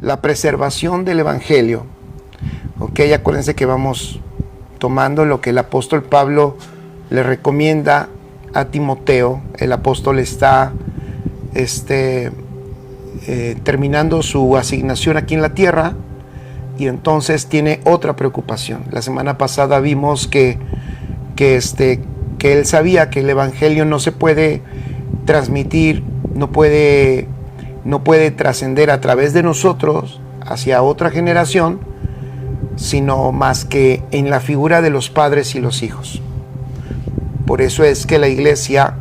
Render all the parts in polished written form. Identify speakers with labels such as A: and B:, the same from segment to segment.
A: la preservación del Evangelio. Ok, acuérdense que vamos tomando lo que el apóstol Pablo le recomienda a Timoteo. El apóstol está terminando su asignación aquí en la tierra y entonces tiene otra preocupación. La semana pasada vimos que él sabía que el Evangelio no se puede transmitir, no puede trascender a través de nosotros hacia otra generación, sino más que en la figura de los padres y los hijos. Por eso es que la iglesia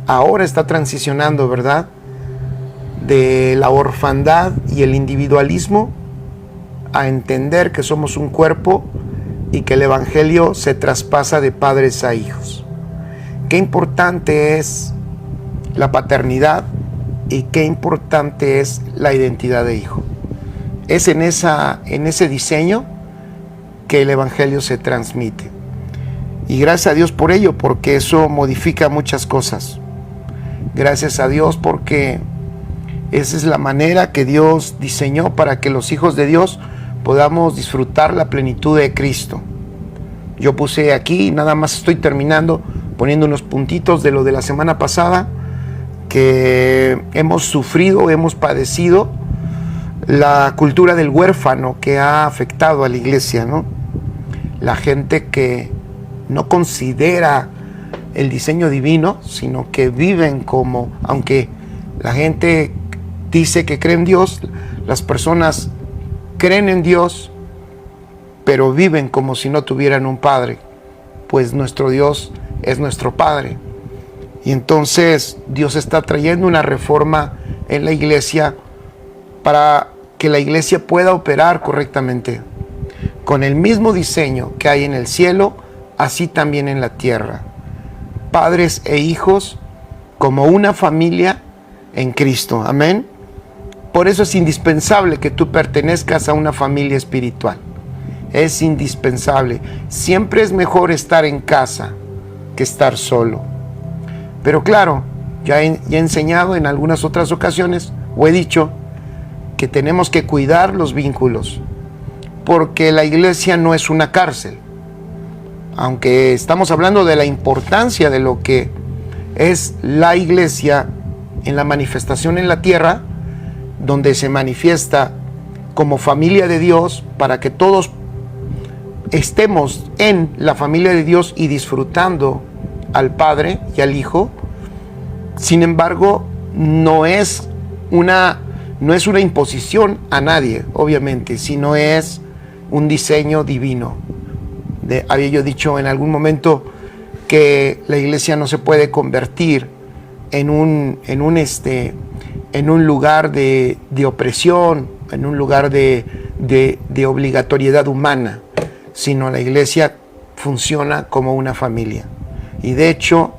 A: ahora está transicionando, ¿verdad?, de la orfandad y el individualismo a entender que somos un cuerpo y que el Evangelio se traspasa de padres a hijos. Qué importante es la paternidad y qué importante es la identidad de hijo. Es en ese diseño que el Evangelio se transmite. Y gracias a Dios por ello, porque eso modifica muchas cosas. Gracias a Dios porque esa es la manera que Dios diseñó para que los hijos de Dios podamos disfrutar la plenitud de Cristo. Yo puse aquí, nada más estoy terminando, poniendo unos puntitos de lo de la semana pasada, que hemos sufrido, hemos padecido la cultura del huérfano que ha afectado a la iglesia, ¿no? La gente que no considera el diseño divino, sino que viven como, aunque la gente dice que cree en Dios, las personas creen en Dios, pero viven como si no tuvieran un padre, pues nuestro Dios es nuestro Padre. Y entonces Dios está trayendo una reforma en la iglesia para que la iglesia pueda operar correctamente. Con el mismo diseño que hay en el cielo, así también en la tierra. Padres e hijos como una familia en Cristo. Amén. Por eso es indispensable que tú pertenezcas a una familia espiritual. Es indispensable. Siempre es mejor estar en casa que estar solo. Pero claro, ya he enseñado en algunas otras ocasiones, o he dicho, que tenemos que cuidar los vínculos, porque la iglesia no es una cárcel. Aunque estamos hablando de la importancia de lo que es la iglesia en la manifestación en la tierra, donde se manifiesta como familia de Dios para que todos estemos en la familia de Dios y disfrutando al Padre y al Hijo. Sin embargo, no es una imposición a nadie, obviamente, sino es un diseño divino. Había yo dicho en algún momento que la iglesia no se puede convertir en un lugar de opresión, en un lugar de obligatoriedad humana, sino la iglesia funciona como una familia. Y de hecho,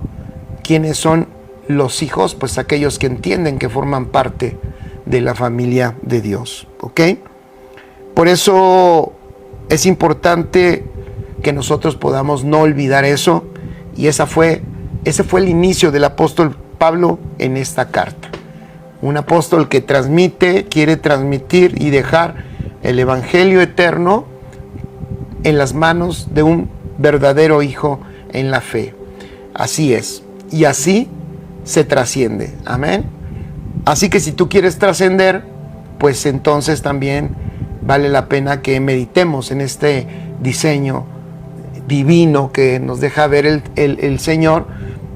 A: ¿quiénes son los hijos? Pues aquellos que entienden que forman parte de la familia de Dios, ¿ok? Por eso es importante que nosotros podamos no olvidar eso, y ese fue el inicio del apóstol Pablo en esta carta. Un apóstol que quiere transmitir y dejar el evangelio eterno en las manos de un verdadero hijo en la fe. Así es, y así se trasciende. Amén. Así que si tú quieres trascender, pues entonces también vale la pena que meditemos en este diseño divino que nos deja ver el Señor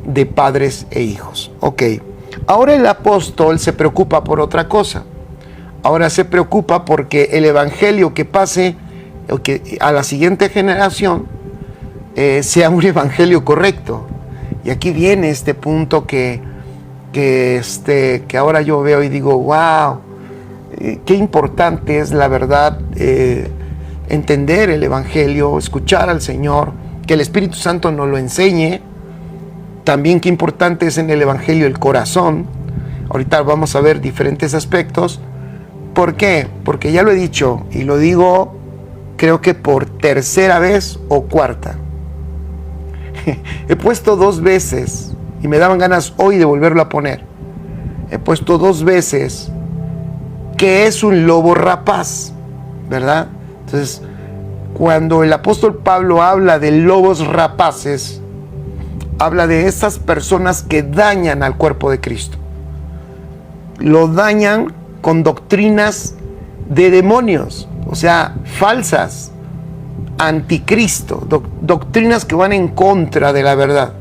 A: de padres e hijos. Ok, ahora el apóstol se preocupa por otra cosa. Ahora se preocupa porque el evangelio que pase a la siguiente generación sea un evangelio correcto. Y aquí viene este punto que ahora yo veo y digo, wow, qué importante es la verdad, entender el evangelio, escuchar al Señor, que el Espíritu Santo nos lo enseñe. También qué importante es en el evangelio el corazón. Ahorita vamos a ver diferentes aspectos. ¿Por qué? Porque ya lo he dicho y lo digo, creo que por tercera vez o cuarta. He puesto 2 veces y me daban ganas hoy de volverlo a poner. He puesto 2 veces ¿qué es un lobo rapaz? ¿Verdad? Entonces, cuando el apóstol Pablo habla de lobos rapaces, habla de esas personas que dañan al cuerpo de Cristo. Lo dañan con doctrinas de demonios, o sea, falsas, anticristo, doctrinas que van en contra de la verdad.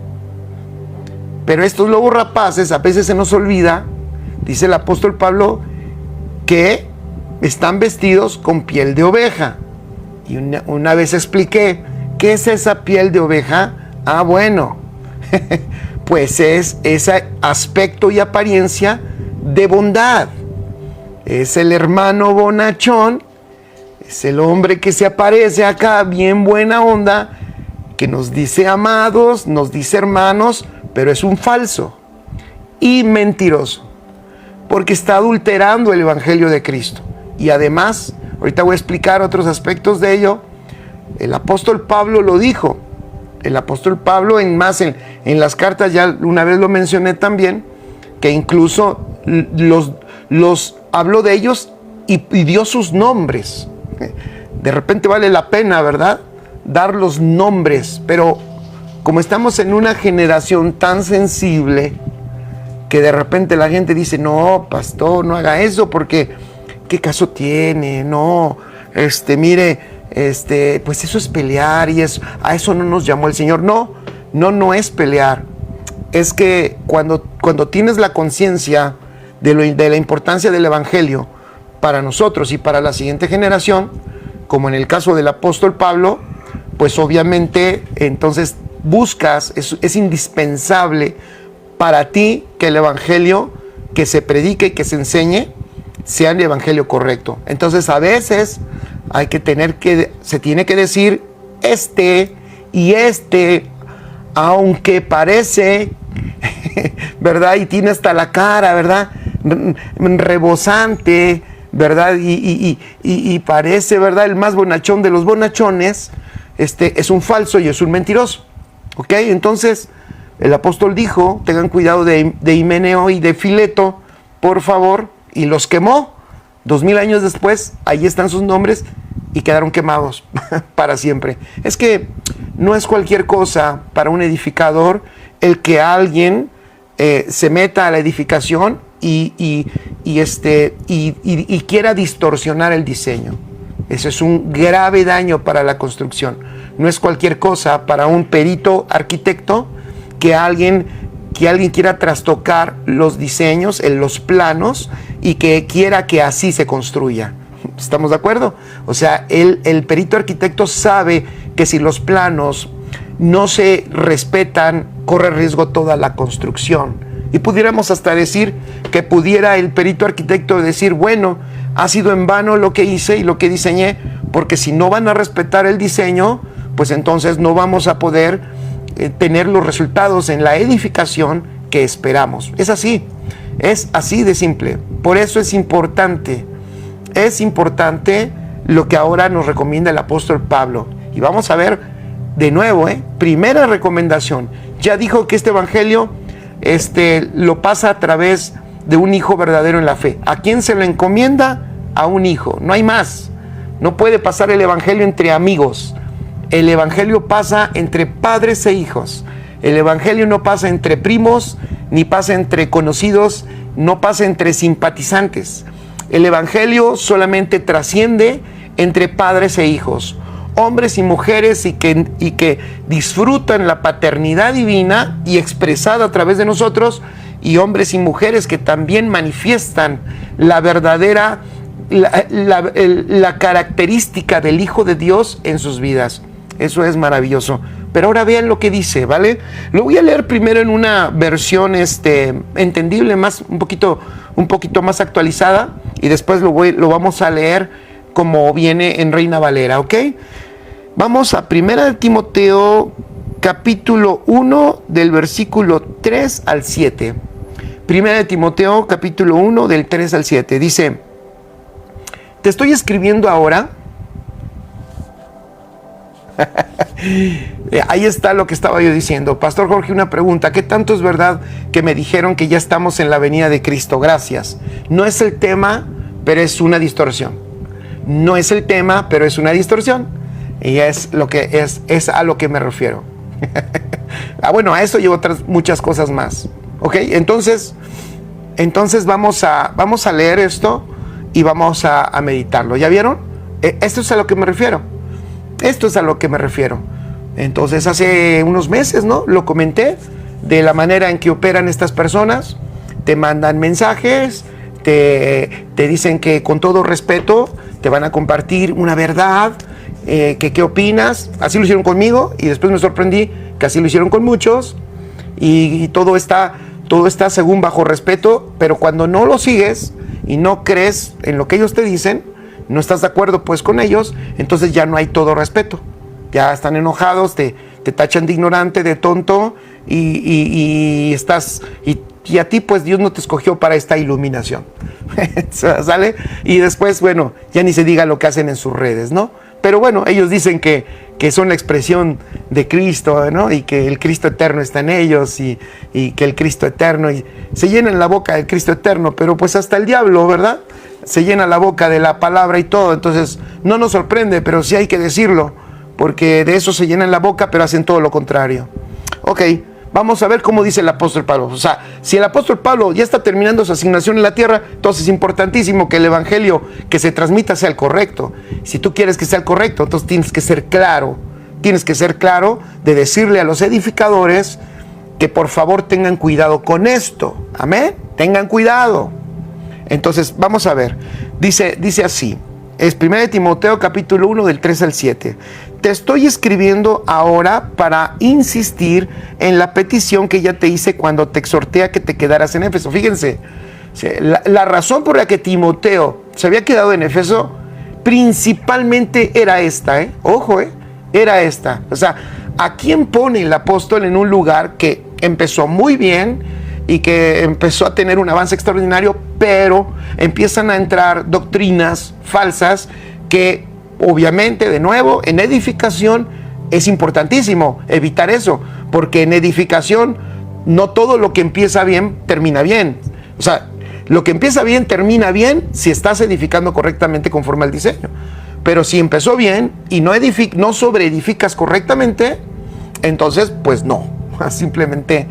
A: Pero estos lobos rapaces, a veces se nos olvida, dice el apóstol Pablo, que están vestidos con piel de oveja. Y una vez expliqué, ¿qué es esa piel de oveja? Ah, bueno, pues es ese aspecto y apariencia de bondad. Es el hermano bonachón, es el hombre que se aparece acá, bien buena onda, que nos dice amados, nos dice hermanos, pero es un falso y mentiroso, porque está adulterando el evangelio de Cristo. Y además, ahorita voy a explicar otros aspectos de ello. El apóstol Pablo lo dijo. El apóstol Pablo, en las cartas, ya una vez lo mencioné también, que incluso los habló de ellos y dio sus nombres. De repente vale la pena, ¿verdad?, dar los nombres, pero como estamos en una generación tan sensible, que de repente la gente dice, no, pastor, no haga eso, porque ¿qué caso tiene? No, mire, pues eso es pelear, y a eso no nos llamó el Señor. No es pelear. Es que cuando tienes la conciencia de la importancia del evangelio para nosotros y para la siguiente generación, como en el caso del apóstol Pablo, pues obviamente entonces buscas, es indispensable para ti que el evangelio que se predique y que se enseñe sea el evangelio correcto. Entonces a veces se tiene que decir aunque parece, ¿verdad? Y tiene hasta la cara, ¿verdad?, rebosante, ¿verdad? Y parece, ¿verdad?, el más bonachón de los bonachones. Es un falso y es un mentiroso. ¿Ok? Entonces, el apóstol dijo, tengan cuidado de Himeneo y de Fileto, por favor, y los quemó. 2000 años después, ahí están sus nombres y quedaron quemados para siempre. Es que no es cualquier cosa para un edificador el que alguien se meta a la edificación y quiera distorsionar el diseño. Eso es un grave daño para la construcción. No es cualquier cosa para un perito arquitecto que alguien quiera trastocar los diseños, los planos, y que quiera que así se construya. ¿Estamos de acuerdo? O sea, el perito arquitecto sabe que si los planos no se respetan, corre riesgo toda la construcción. Y pudiéramos hasta decir que pudiera el perito arquitecto decir, bueno, ha sido en vano lo que hice y lo que diseñé, porque si no van a respetar el diseño, pues entonces no vamos a poder tener los resultados en la edificación que esperamos. Es así de simple. Por eso es importante lo que ahora nos recomienda el apóstol Pablo. Y vamos a ver de nuevo, primera recomendación. Ya dijo que este evangelio lo pasa a través de un hijo verdadero en la fe. ¿A quién se lo encomienda? A un hijo, no hay más. No puede pasar el evangelio entre amigos. El evangelio pasa entre padres e hijos. El evangelio no pasa entre primos, ni pasa entre conocidos, no pasa entre simpatizantes. El evangelio solamente trasciende entre padres e hijos, hombres y mujeres, y que disfrutan la paternidad divina y expresada a través de nosotros, y hombres y mujeres que también manifiestan la verdadera, la característica del Hijo de Dios en sus vidas. Eso es maravilloso. Pero ahora vean lo que dice, ¿vale? Lo voy a leer primero en una versión entendible, un poquito más actualizada, y después lo vamos a leer como viene en Reina Valera, ¿ok? Vamos a 1 Timoteo capítulo 1 del versículo 3 al 7. 1 Timoteo capítulo 1 del 3 al 7. Dice, te estoy escribiendo ahora. Ahí está lo que estaba yo diciendo. Pastor Jorge, una pregunta. ¿Qué tanto es verdad que me dijeron que ya estamos en la venida de Cristo? Gracias. No es el tema, pero es una distorsión. No es el tema, pero es una distorsión. Y es lo que es a lo que me refiero. Bueno, a eso y otras muchas cosas más. ¿Ok? Entonces vamos a leer esto y vamos a meditarlo. ¿Ya vieron? Esto es a lo que me refiero. Esto es a lo que me refiero. Entonces hace unos meses, ¿no? Lo comenté de la manera en que operan estas personas. Te mandan mensajes, te dicen que con todo respeto te van a compartir una verdad, que qué opinas. Así lo hicieron conmigo y después me sorprendí que así lo hicieron con muchos. Y todo está según bajo respeto, pero cuando no lo sigues y no crees en lo que ellos te dicen, no estás de acuerdo pues con ellos, entonces ya no hay todo respeto. Ya están enojados, te tachan de ignorante, de tonto y a ti pues Dios no te escogió para esta iluminación. ¿Sale? Y después, bueno, ya ni se diga lo que hacen en sus redes, ¿no? Pero bueno, ellos dicen que son la expresión de Cristo, ¿no? Y que el Cristo eterno está en ellos y que el Cristo eterno, y se llenan la boca del Cristo eterno, pero pues hasta el diablo, ¿verdad? Se llena la boca de la palabra y todo. Entonces no nos sorprende, pero sí hay que decirlo, porque de eso se llenan la boca, pero hacen todo lo contrario. Ok, vamos a ver cómo dice el apóstol Pablo. O sea, si el apóstol Pablo ya está terminando su asignación en la tierra, entonces es importantísimo que el evangelio que se transmita sea el correcto. Si tú quieres que sea el correcto, entonces tienes que ser claro de decirle a los edificadores que por favor tengan cuidado con esto. Amén, tengan cuidado. Entonces vamos a ver, dice así, es 1 Timoteo capítulo 1 del 3 al 7. Te estoy escribiendo ahora para insistir en la petición que ya te hice cuando te exhorté a que te quedaras en Éfeso. Fíjense, la razón por la que Timoteo se había quedado en Éfeso principalmente era esta, ojo, era esta. O sea, ¿a quién pone el apóstol en un lugar que empezó muy bien y que empezó a tener un avance extraordinario, pero empiezan a entrar doctrinas falsas que obviamente, de nuevo, en edificación es importantísimo evitar eso, porque en edificación no todo lo que empieza bien termina bien. O sea, lo que empieza bien termina bien si estás edificando correctamente conforme al diseño. Pero si empezó bien y no sobreedificas correctamente, entonces pues no, simplemente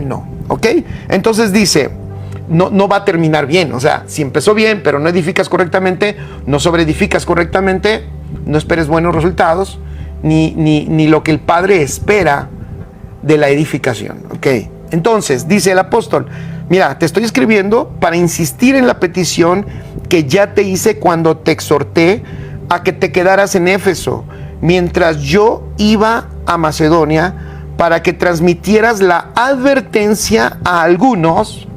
A: no, ¿ok? Entonces dice, no va a terminar bien. O sea, si empezó bien pero no edificas correctamente, no sobreedificas correctamente, no esperes buenos resultados ni lo que el Padre espera de la edificación, ¿ok? Entonces dice el apóstol, mira, te estoy escribiendo para insistir en la petición que ya te hice cuando te exhorté a que te quedaras en Éfeso mientras yo iba a Macedonia, para que transmitieras la advertencia a algunos.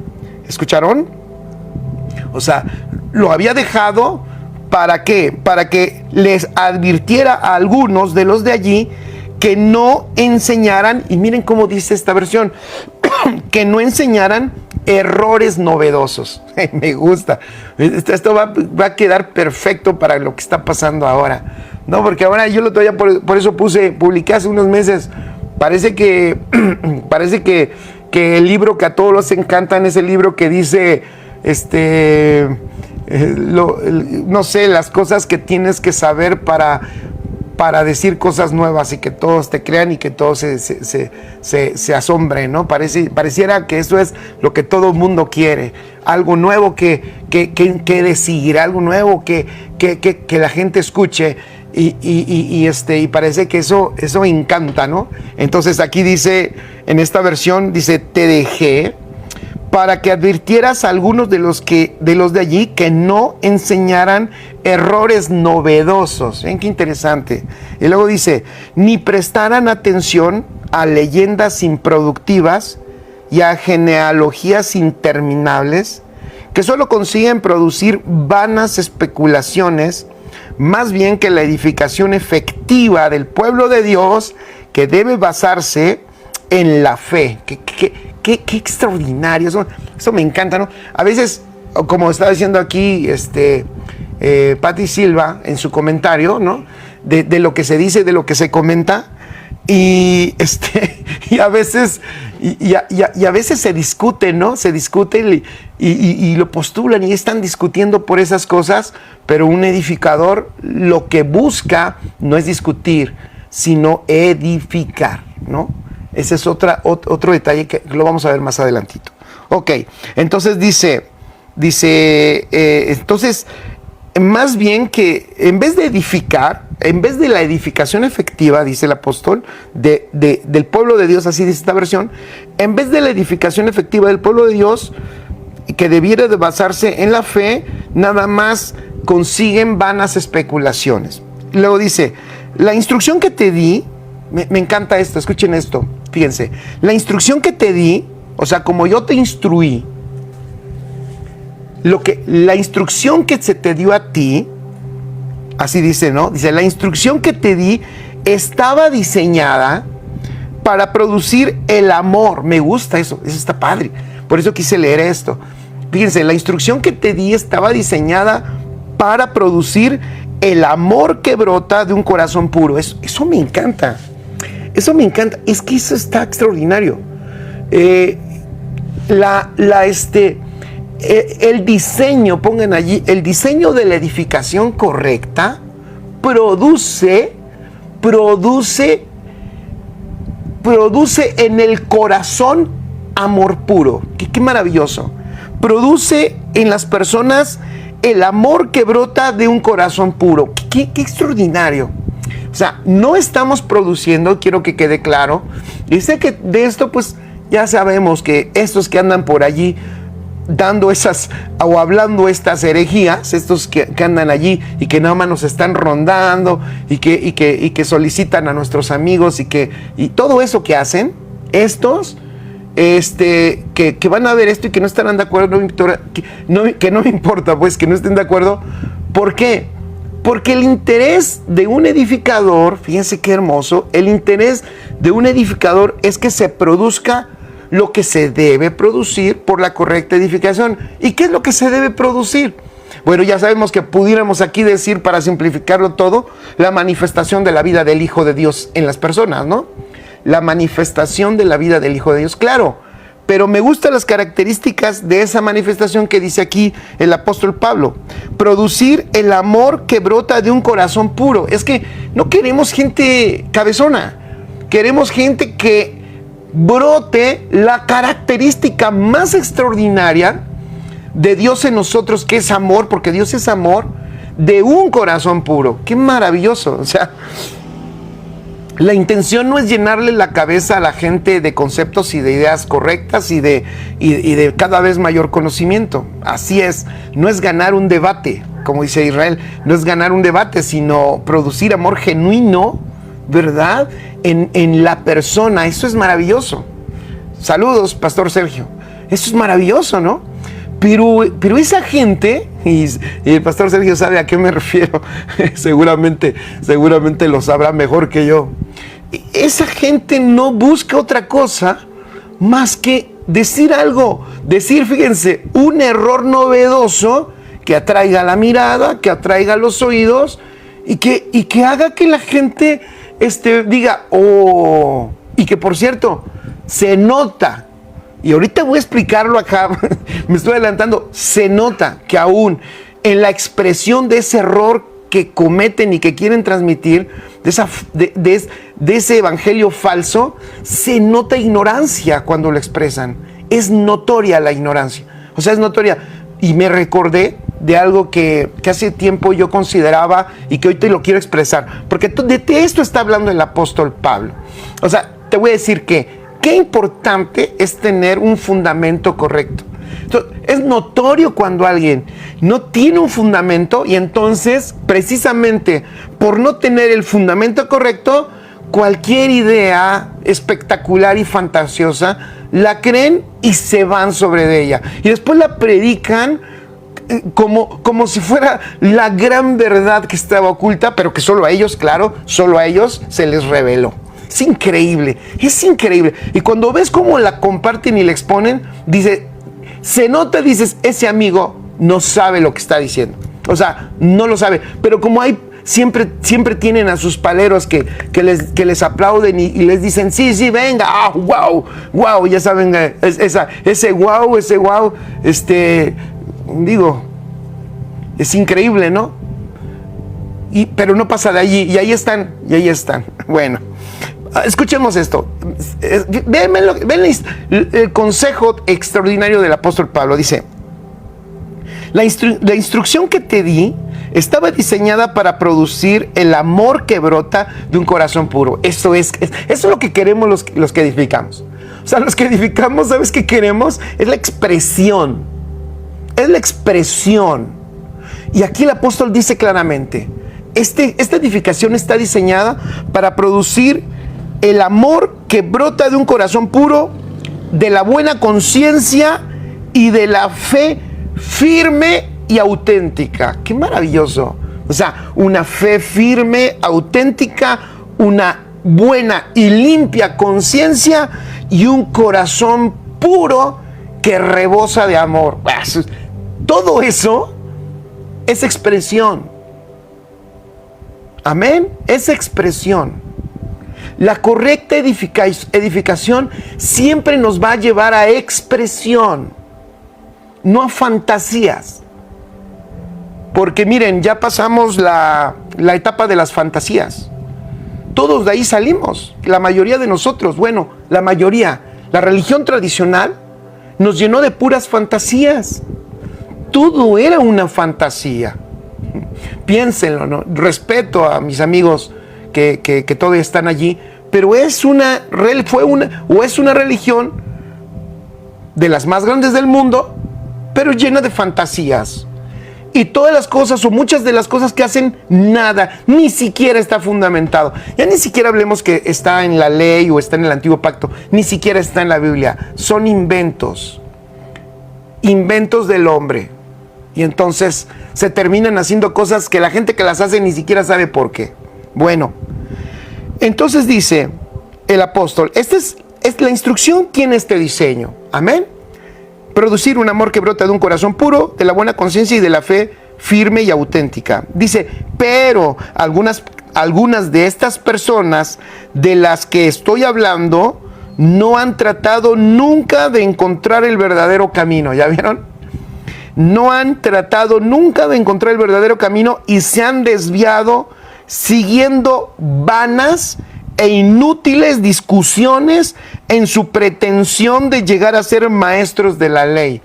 A: ¿Escucharon? O sea, lo había dejado ¿para qué? Para que les advirtiera a algunos de los de allí que no enseñaran, y miren cómo dice esta versión, que no enseñaran errores novedosos. Me gusta. Esto va a quedar perfecto para lo que está pasando ahora. No, porque ahora yo lo todavía por eso publiqué hace unos meses. Parece que el libro que a todos los encantan es el libro que dice, no sé, las cosas que tienes que saber para decir cosas nuevas y que todos te crean y que todos se asombren, ¿no? Pareciera que eso es lo que todo el mundo quiere, algo nuevo que decir, algo nuevo que la gente escuche. Y parece que eso encanta, ¿no? Entonces aquí dice, en esta versión dice, te dejé para que advirtieras a algunos de los de allí que no enseñaran errores novedosos. ¿Ven qué interesante? Y luego dice, ni prestaran atención a leyendas improductivas y a genealogías interminables que solo consiguen producir vanas especulaciones, más bien que la edificación efectiva del pueblo de Dios, que debe basarse en la fe. Qué extraordinario, eso me encanta, ¿no? A veces, como estaba diciendo aquí Pati Silva en su comentario, ¿no? De lo que se dice, de lo que se comenta, y a veces y a veces se discute, ¿no? Se discute y lo postulan y están discutiendo por esas cosas, pero un edificador lo que busca no es discutir, sino edificar, ¿no? Ese es otro detalle que lo vamos a ver más adelantito. Ok, entonces dice, entonces, más bien que en vez de edificar, en vez de la edificación efectiva, dice el apóstol, del pueblo de Dios, así dice esta versión, en vez de la edificación efectiva del pueblo de Dios, que debiera de basarse en la fe, nada más consiguen vanas especulaciones. Luego dice, la instrucción que te di, me encanta esto, escuchen esto, fíjense, la instrucción que te di, o sea, como yo te instruí, la instrucción que se te dio a ti, así dice, ¿no? Dice, la instrucción que te di estaba diseñada para producir el amor. Me gusta eso está padre. Por eso quise leer esto. Fíjense, la instrucción que te di estaba diseñada para producir el amor que brota de un corazón puro. Eso me encanta. Eso me encanta. Es que eso está extraordinario. El diseño, pongan allí, el diseño de la edificación correcta produce en el corazón amor puro. Qué maravilloso. Produce en las personas el amor que brota de un corazón puro. Qué extraordinario. O sea, no estamos produciendo, quiero que quede claro, y sé que de esto pues ya sabemos que estos que andan por allí dando esas o hablando estas herejías, estos que andan allí y que nada más nos están rondando y que solicitan a nuestros amigos y todo eso que hacen, estos que van a ver esto y que no estarán de acuerdo, que no me importa pues que no estén de acuerdo. ¿Por qué? Porque el interés de un edificador, fíjense qué hermoso, el interés de un edificador es que se produzca lo que se debe producir por la correcta edificación. ¿Y qué es lo que se debe producir? Bueno, ya sabemos que pudiéramos aquí decir, para simplificarlo todo, la manifestación de la vida del Hijo de Dios en las personas, ¿no? La manifestación de la vida del Hijo de Dios, claro. Pero me gustan las características de esa manifestación que dice aquí el apóstol Pablo. Producir el amor que brota de un corazón puro. Es que no queremos gente cabezona. Queremos gente que brote la característica más extraordinaria de Dios en nosotros, que es amor, porque Dios es amor, de un corazón puro. ¡Qué maravilloso! O sea, la intención no es llenarle la cabeza a la gente de conceptos y de ideas correctas y de cada vez mayor conocimiento. Así es, no es ganar un debate, como dice Israel, no es ganar un debate, sino producir amor genuino, ¿verdad? En la persona. Eso es maravilloso. Saludos, Pastor Sergio. Eso es maravilloso, ¿no? Pero esa gente, y el Pastor Sergio sabe a qué me refiero, seguramente lo sabrá mejor que yo. Esa gente no busca otra cosa más que decir algo, fíjense, un error novedoso que atraiga la mirada, que atraiga los oídos y que haga que la gente diga, oh, y que por cierto, se nota. Y ahorita voy a explicarlo acá, me estoy adelantando, se nota que aún en la expresión de ese error que cometen y que quieren transmitir, de ese evangelio falso, se nota ignorancia cuando lo expresan. Es notoria la ignorancia, o sea, es notoria. Y me recordé de algo que hace tiempo yo consideraba y que hoy te lo quiero expresar, porque de esto está hablando el apóstol Pablo. O sea, te voy a decir que qué importante es tener un fundamento correcto. Entonces, es notorio cuando alguien no tiene un fundamento y entonces, precisamente por no tener el fundamento correcto, cualquier idea espectacular y fantasiosa la creen y se van sobre ella. Y después la predican como si fuera la gran verdad que estaba oculta, pero que solo a ellos, claro, solo a ellos se les reveló. Es increíble, es increíble. Y cuando ves cómo la comparten y la exponen, se nota, dices, ese amigo no sabe lo que está diciendo. O sea, no lo sabe. Pero como hay siempre tienen a sus paleros que les aplauden y les dicen, sí, venga, wow, ya saben, ese wow, digo, es increíble, ¿no? Pero no pasa de allí, y ahí están. Bueno, escuchemos esto. Ven el consejo extraordinario del apóstol Pablo. Dice, la instrucción que te di estaba diseñada para producir el amor que brota de un corazón puro. Eso es lo que queremos los que edificamos. O sea, los que edificamos, ¿sabes qué queremos? Es la expresión. Y aquí el apóstol dice claramente, esta edificación está diseñada para producir el amor que brota de un corazón puro, de la buena conciencia y de la fe firme y auténtica. ¡Qué maravilloso! O sea, una fe firme, auténtica, una buena y limpia conciencia y un corazón puro que rebosa de amor. Todo eso es expresión. Amén, es expresión. La correcta edificación siempre nos va a llevar a expresión, no a fantasías. Porque miren, ya pasamos la etapa de las fantasías. Todos de ahí salimos, la mayoría de nosotros, la religión tradicional nos llenó de puras fantasías. Todo era una fantasía. Piénsenlo, ¿no? Respeto a mis amigos que todavía están allí, pero es una religión de las más grandes del mundo, pero llena de fantasías. Y todas las cosas, o muchas de las cosas que hacen, nada, ni siquiera está fundamentado. Ya ni siquiera hablemos que está en la ley o está en el antiguo pacto, ni siquiera está en la Biblia. Son inventos del hombre. Y entonces se terminan haciendo cosas que la gente que las hace ni siquiera sabe por qué. Bueno, entonces dice el apóstol, esta es la instrucción, tiene este diseño. Amén. Producir un amor que brota de un corazón puro, de la buena conciencia y de la fe firme y auténtica. Dice, pero algunas de estas personas de las que estoy hablando no han tratado nunca de encontrar el verdadero camino. ¿Ya vieron? No han tratado nunca de encontrar el verdadero camino y se han desviado siguiendo vanas e inútiles discusiones en su pretensión de llegar a ser maestros de la ley.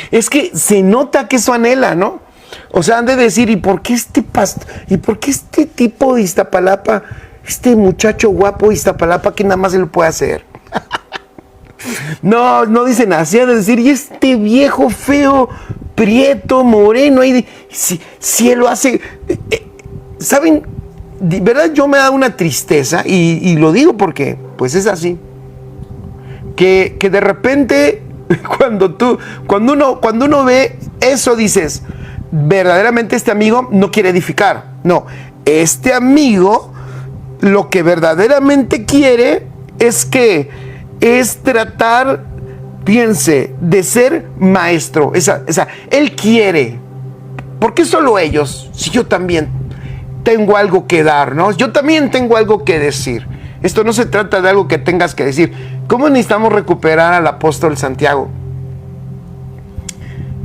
A: Es que se nota que eso anhela, ¿no? O sea, han de decir, ¿y por qué este tipo de Iztapalapa, este muchacho guapo de Iztapalapa, que nada más se lo puede hacer? No dicen así, han de decir, y este viejo feo, prieto, moreno, si él lo hace, ¿saben? De verdad yo me da una tristeza, y lo digo porque pues es así, que de repente cuando uno ve eso, dices, verdaderamente este amigo no quiere edificar. No, este amigo lo que verdaderamente quiere es tratar, piense, de ser maestro. Él quiere. ¿Por qué solo ellos? Si yo también tengo algo que dar, ¿no? Yo también tengo algo que decir. Esto no se trata de algo que tengas que decir. ¿Cómo necesitamos recuperar al apóstol Santiago?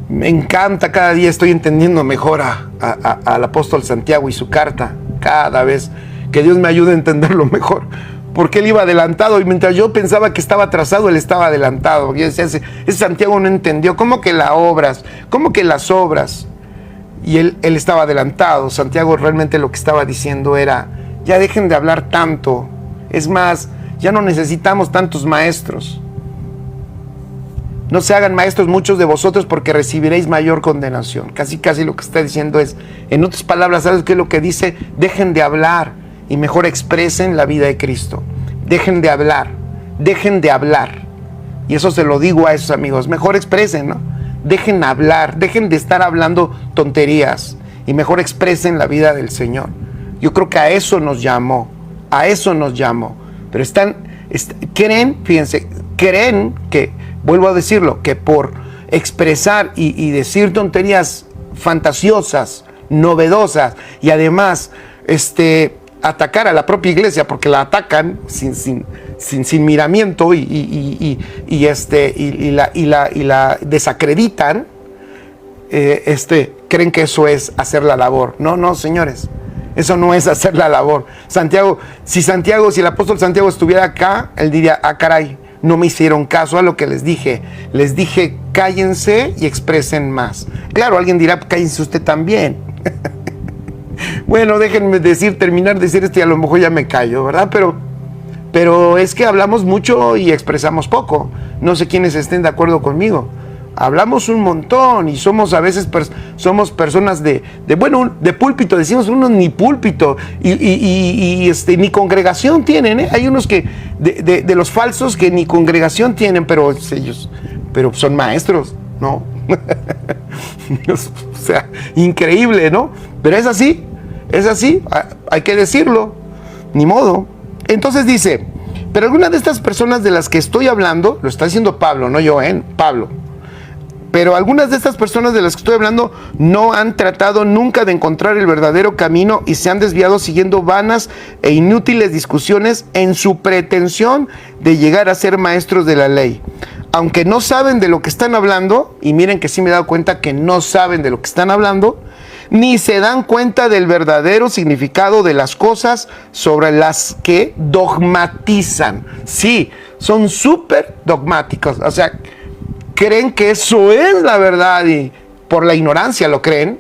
A: Me encanta, cada día estoy entendiendo mejor al apóstol Santiago y su carta. Cada vez que Dios me ayude a entenderlo mejor. Porque él iba adelantado y mientras yo pensaba que estaba atrasado, él estaba adelantado. Y decía, ese Santiago no entendió. ¿Cómo que las obras? ¿Cómo que las obras? Y él estaba adelantado. Santiago realmente lo que estaba diciendo era, ya dejen de hablar tanto. Es más, ya no necesitamos tantos maestros. No se hagan maestros muchos de vosotros porque recibiréis mayor condenación. Casi lo que está diciendo es, en otras palabras, ¿sabes qué es lo que dice? Dejen de hablar y mejor expresen la vida de Cristo. Dejen de hablar. Y eso se lo digo a esos amigos. Mejor expresen, ¿no? Dejen hablar, dejen de estar hablando tonterías y mejor expresen la vida del Señor. Yo creo que a eso nos llamó. Pero creen que, vuelvo a decirlo, que por expresar y decir tonterías fantasiosas, novedosas y además atacar a la propia iglesia, porque la atacan sin miramiento y la desacreditan, creen que eso es hacer la labor. No, señores, eso no es hacer la labor. Si el apóstol Santiago estuviera acá, él diría: ah, caray, no me hicieron caso a lo que les dije. Les dije, cállense y expresen más. Claro, alguien dirá: cállense usted también. Bueno, déjenme terminar de decir esto y a lo mejor ya me callo, ¿verdad? Pero es que hablamos mucho y expresamos poco. No sé quiénes estén de acuerdo conmigo. Hablamos un montón y somos a veces somos personas de púlpito, decimos unos ni púlpito y ni congregación tienen, ¿eh? Hay unos que de los falsos que ni congregación tienen, pero son maestros, ¿no? O sea, increíble, ¿no? Pero es así, hay que decirlo, ni modo. Entonces dice: pero algunas de estas personas de las que estoy hablando, lo está diciendo Pablo, no yo, Pablo. Pero algunas de estas personas de las que estoy hablando no han tratado nunca de encontrar el verdadero camino y se han desviado siguiendo vanas e inútiles discusiones en su pretensión de llegar a ser maestros de la ley. Aunque no saben de lo que están hablando, y miren que sí me he dado cuenta que no saben de lo que están hablando, ni se dan cuenta del verdadero significado de las cosas sobre las que dogmatizan. Sí, son súper dogmáticos, o sea, creen que eso es la verdad y por la ignorancia lo creen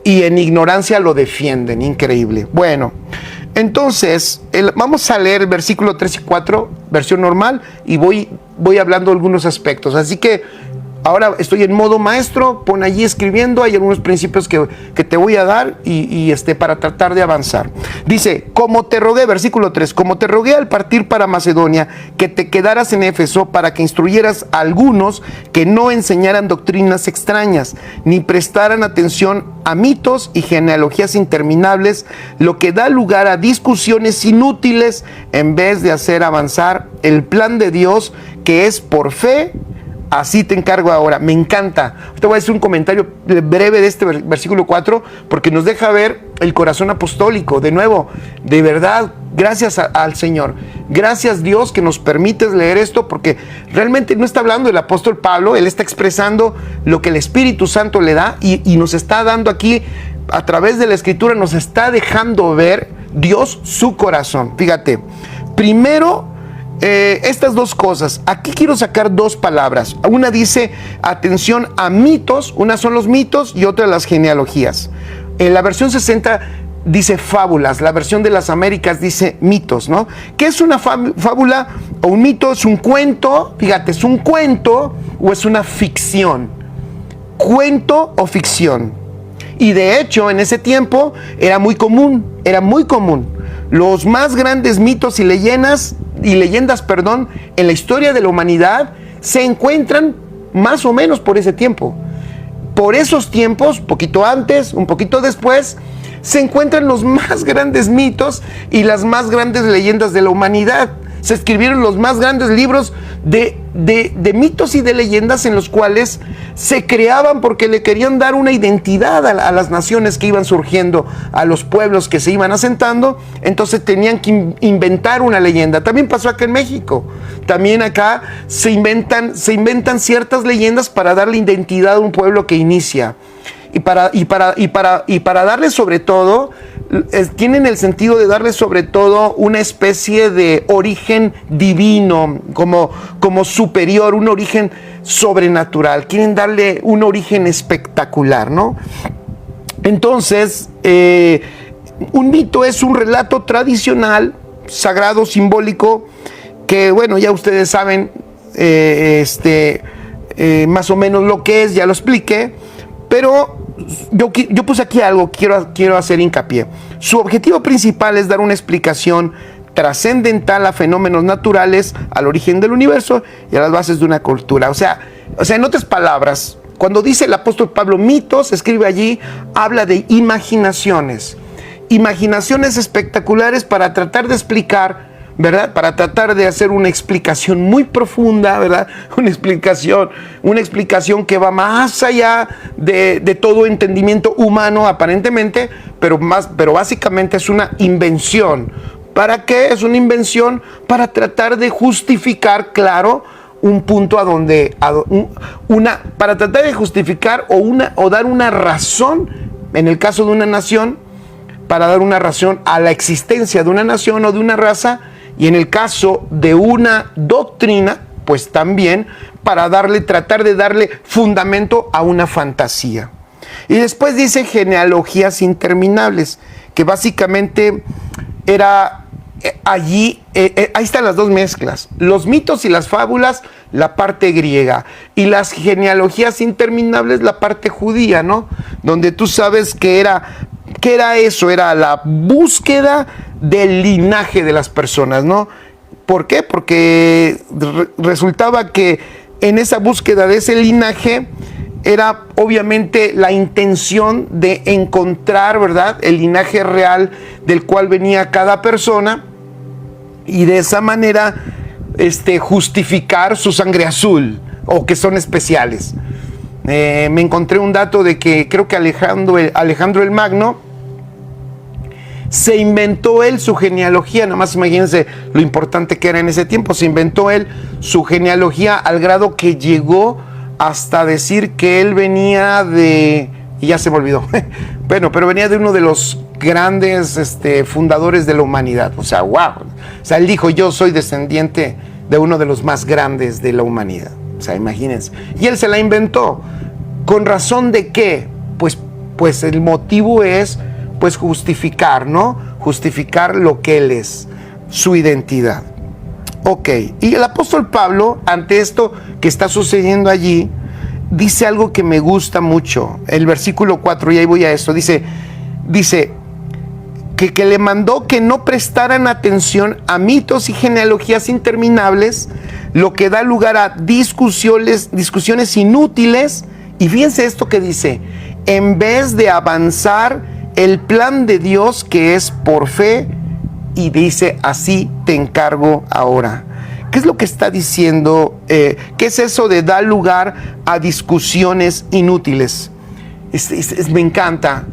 A: y en ignorancia lo defienden. Increíble. Bueno, entonces vamos a leer el versículo 3 y 4, versión normal, y voy hablando algunos aspectos. Así que ahora estoy en modo maestro, pon allí escribiendo, hay algunos principios que te voy a dar y para tratar de avanzar. Dice: como te rogué, versículo 3, como te rogué al partir para Macedonia, que te quedaras en Éfeso para que instruyeras a algunos que no enseñaran doctrinas extrañas, ni prestaran atención a mitos y genealogías interminables, lo que da lugar a discusiones inútiles en vez de hacer avanzar el plan de Dios, que es por fe. Así te encargo ahora. Me encanta. Te voy a decir un comentario breve de este versículo 4, porque nos deja ver el corazón apostólico. De nuevo, de verdad, gracias al Señor. Gracias, Dios, que nos permites leer esto, porque realmente no está hablando el apóstol Pablo. Él está expresando lo que el Espíritu Santo le da y nos está dando aquí, a través de la Escritura, nos está dejando ver Dios su corazón. Fíjate, primero, estas dos cosas. Aquí quiero sacar dos palabras. Una dice atención a mitos, una son los mitos y otra las genealogías. En la versión 60 dice fábulas, la versión de las Américas dice mitos, ¿no? ¿Qué es una fábula o un mito? Es un cuento, fíjate, es un cuento o es una ficción. Cuento o ficción. Y de hecho, en ese tiempo era muy común. Los más grandes mitos y leyendas, en la historia de la humanidad se encuentran más o menos por ese tiempo. Por esos tiempos, poquito antes, un poquito después, se encuentran los más grandes mitos y las más grandes leyendas de la humanidad. Se escribieron los más grandes libros de mitos y de leyendas en los cuales se creaban porque le querían dar una identidad a las naciones que iban surgiendo, a los pueblos que se iban asentando. Entonces tenían que inventar una leyenda. También pasó acá en México. También acá se inventan ciertas leyendas para darle identidad a un pueblo que inicia. Y para darle sobre todo, tienen el sentido de darle sobre todo una especie de origen divino, como superior, un origen sobrenatural. Quieren darle un origen espectacular, ¿no? Entonces, un mito es un relato tradicional, sagrado, simbólico, que bueno, ya ustedes saben más o menos lo que es, ya lo expliqué, pero yo puse aquí algo, quiero hacer hincapié. Su objetivo principal es dar una explicación trascendental a fenómenos naturales, al origen del universo y a las bases de una cultura. O sea, en otras palabras, cuando dice el apóstol Pablo mitos, escribe allí, habla de imaginaciones espectaculares para tratar de explicar ¿verdad? Para tratar de hacer una explicación muy profunda, ¿verdad? Una explicación que va más allá de todo entendimiento humano, aparentemente, pero básicamente es una invención. ¿Para qué? Es una invención para tratar de justificar, claro, un punto para tratar de justificar o dar una razón, en el caso de una nación, para dar una razón a la existencia de una nación o de una raza, y en el caso de una doctrina, pues también para tratar de darle fundamento a una fantasía. Y después dice genealogías interminables, que básicamente era allí, ahí están las dos mezclas, los mitos y las fábulas, la parte griega, y las genealogías interminables, la parte judía, ¿no? Donde tú sabes que era eso, era la búsqueda del linaje de las personas, ¿no? ¿Por qué? Porque resultaba que en esa búsqueda de ese linaje era obviamente la intención de encontrar, ¿verdad?, el linaje real del cual venía cada persona, y de esa manera justificar su sangre azul, o que son especiales. Me encontré un dato de que creo que Alejandro el Magno se inventó él su genealogía. Nada más imagínense lo importante que era en ese tiempo. Se inventó él su genealogía al grado que llegó hasta decir que él venía de... y ya se me olvidó. Bueno, pero venía de uno de los grandes fundadores de la humanidad. O sea, wow. O sea, él dijo, yo soy descendiente de uno de los más grandes de la humanidad. O sea, imagínense. Y él se la inventó. ¿Con razón de qué? Pues el motivo es, pues, justificar, ¿no? Justificar lo que él es, su identidad. Ok. Y el apóstol Pablo, ante esto que está sucediendo allí, dice algo que me gusta mucho. El versículo 4, y ahí voy a esto. Dice que le mandó que no prestaran atención a mitos y genealogías interminables, lo que da lugar a discusiones inútiles. Y fíjense esto que dice: en vez de avanzar el plan de Dios, que es por fe, y dice, así te encargo ahora. ¿Qué es lo que está diciendo? ¿Qué es eso de dar lugar a discusiones inútiles? Me encanta.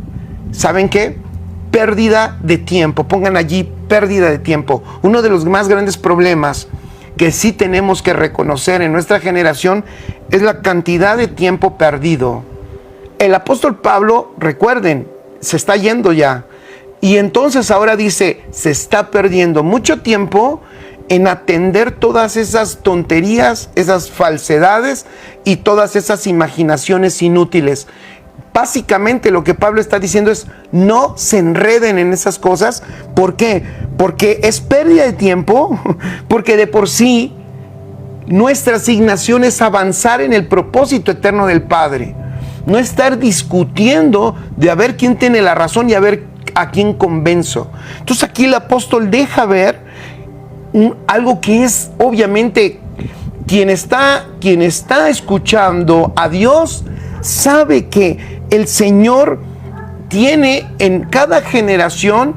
A: ¿Saben qué? Pérdida de tiempo. Pongan allí pérdida de tiempo. Uno de los más grandes problemas que sí tenemos que reconocer en nuestra generación es la cantidad de tiempo perdido. El apóstol Pablo, recuerden, se está yendo ya. Y entonces ahora dice, se está perdiendo mucho tiempo en atender todas esas tonterías, esas falsedades y todas esas imaginaciones inútiles. Básicamente lo que Pablo está diciendo es, no se enreden en esas cosas. ¿Por qué? Porque es pérdida de tiempo, porque de por sí nuestra asignación es avanzar en el propósito eterno del Padre. No estar discutiendo de a ver quién tiene la razón y a ver a quién convenzo. Entonces aquí el apóstol deja ver algo que es obviamente quien está escuchando a Dios sabe que el Señor tiene en cada generación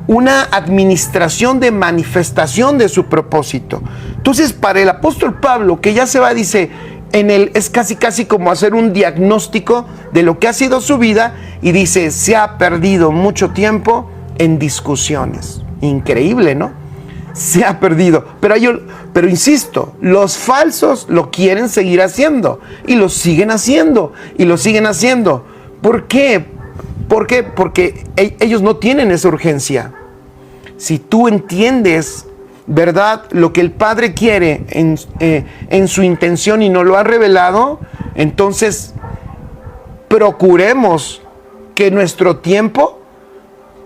A: una administración de manifestación de su propósito. Entonces, para el apóstol Pablo, que ya se va, dice, es casi como hacer un diagnóstico de lo que ha sido su vida, y dice, se ha perdido mucho tiempo en discusiones. Increíble, ¿no? Se ha perdido. Pero insisto, los falsos lo quieren seguir haciendo, y lo siguen haciendo, y lo siguen haciendo. ¿Por qué? ¿Por qué? Porque ellos no tienen esa urgencia. Si tú entiendes, ¿verdad?, lo que el Padre quiere en su intención y nos lo ha revelado, entonces procuremos que nuestro tiempo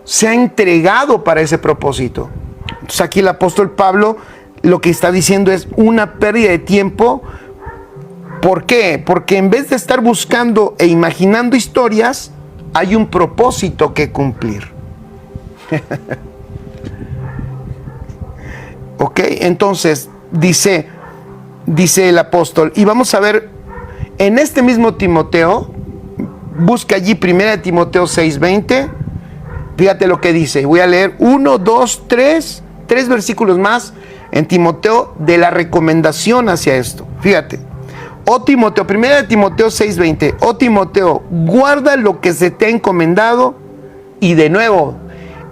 A: sea entregado para ese propósito. Entonces aquí el apóstol Pablo lo que está diciendo es una pérdida de tiempo. ¿Por qué? Porque en vez de estar buscando e imaginando historias, hay un propósito que cumplir. Ok, entonces dice el apóstol, y vamos a ver en este mismo Timoteo, busca allí 1 Timoteo 6:20, fíjate lo que dice, voy a leer 1, 2, 3 3 versículos más en Timoteo de la recomendación hacia esto. Fíjate. Oh Timoteo, 1 Timoteo 6:20. Oh Timoteo, guarda lo que se te ha encomendado, y de nuevo,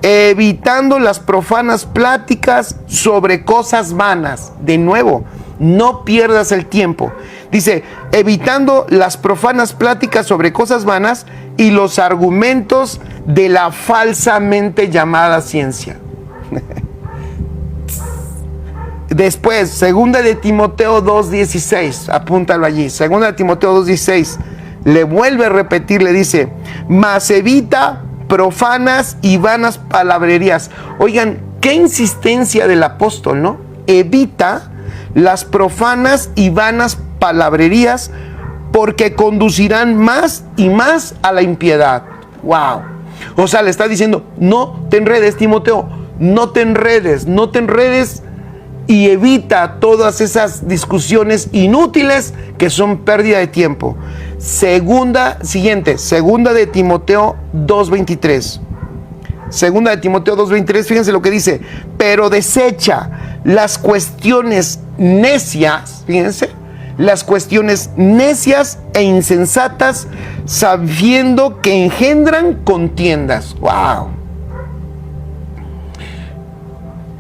A: evitando las profanas pláticas sobre cosas vanas. De nuevo, no pierdas el tiempo. Dice, evitando las profanas pláticas sobre cosas vanas y los argumentos de la falsamente llamada ciencia. Después, segunda de Timoteo 2:16, apúntalo allí, segunda de Timoteo 2:16, le vuelve a repetir, le dice, mas evita profanas y vanas palabrerías. Oigan, qué insistencia del apóstol, ¿no? Evita las profanas y vanas palabrerías, porque conducirán más y más a la impiedad. Wow. O sea, le está diciendo, no te enredes, Timoteo, no te enredes y evita todas esas discusiones inútiles que son pérdida de tiempo. Segunda de Timoteo 2:23. Segunda de Timoteo 2:23, fíjense lo que dice, pero desecha las cuestiones necias, fíjense, las cuestiones necias e insensatas, sabiendo que engendran contiendas. ¡Wow!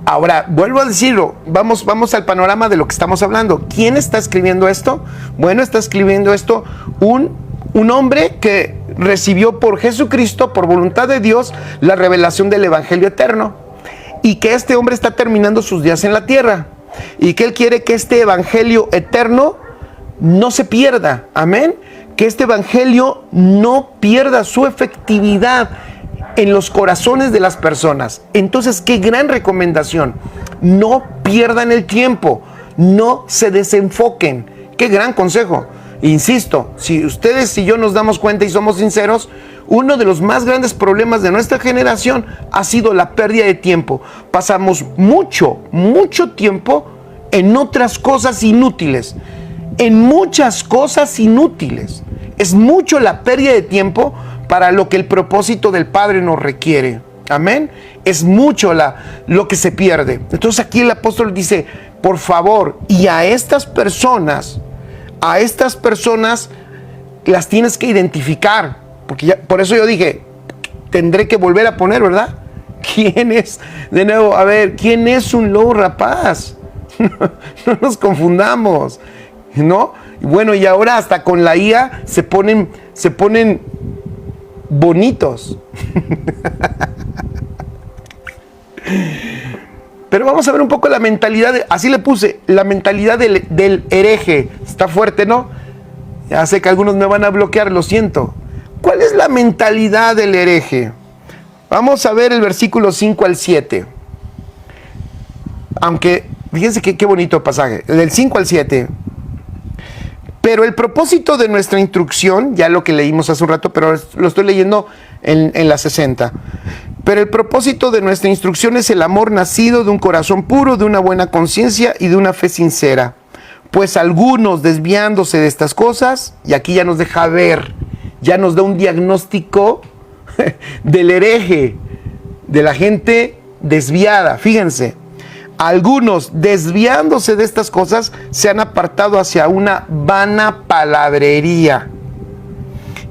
A: Ahora, vuelvo a decirlo, vamos al panorama de lo que estamos hablando. ¿Quién está escribiendo esto? Bueno, está escribiendo esto un hombre que recibió por Jesucristo, por voluntad de Dios, la revelación del Evangelio eterno. Y que este hombre está terminando sus días en la tierra. Y que él quiere que este Evangelio eterno no se pierda. Amén. Que este Evangelio no pierda su efectividad en los corazones de las personas. Entonces, qué gran recomendación. No pierdan el tiempo, no se desenfoquen. Qué gran consejo. Insisto, si ustedes y yo nos damos cuenta y somos sinceros, uno de los más grandes problemas de nuestra generación ha sido la pérdida de tiempo. Pasamos mucho tiempo en otras cosas inútiles, en muchas cosas inútiles. Es mucho la pérdida de tiempo para lo que el propósito del Padre nos requiere. Amén. Es mucho lo que se pierde. Entonces aquí el apóstol dice, por favor, y a estas personas las tienes que identificar. Porque por eso yo dije, tendré que volver a poner, ¿verdad? ¿Quién es? De nuevo, a ver, ¿quién es un lobo rapaz? No nos confundamos, ¿no? Bueno, y ahora hasta con la IA se ponen bonitos. Pero vamos a ver un poco la mentalidad, así le puse, la mentalidad del hereje. Está fuerte, ¿no? Ya sé que algunos me van a bloquear, lo siento. ¿Cuál es la mentalidad del hereje? Vamos a ver el versículo 5 al 7. Aunque, fíjense qué bonito pasaje, del 5 al 7. Pero el propósito de nuestra instrucción, ya lo que leímos hace un rato, pero lo estoy leyendo en la 60. Pero el propósito de nuestra instrucción es el amor nacido de un corazón puro, de una buena conciencia y de una fe sincera. Pues algunos, desviándose de estas cosas, y aquí ya nos deja ver, ya nos da un diagnóstico del hereje, de la gente desviada. Fíjense, algunos, desviándose de estas cosas, se han apartado hacia una vana palabrería,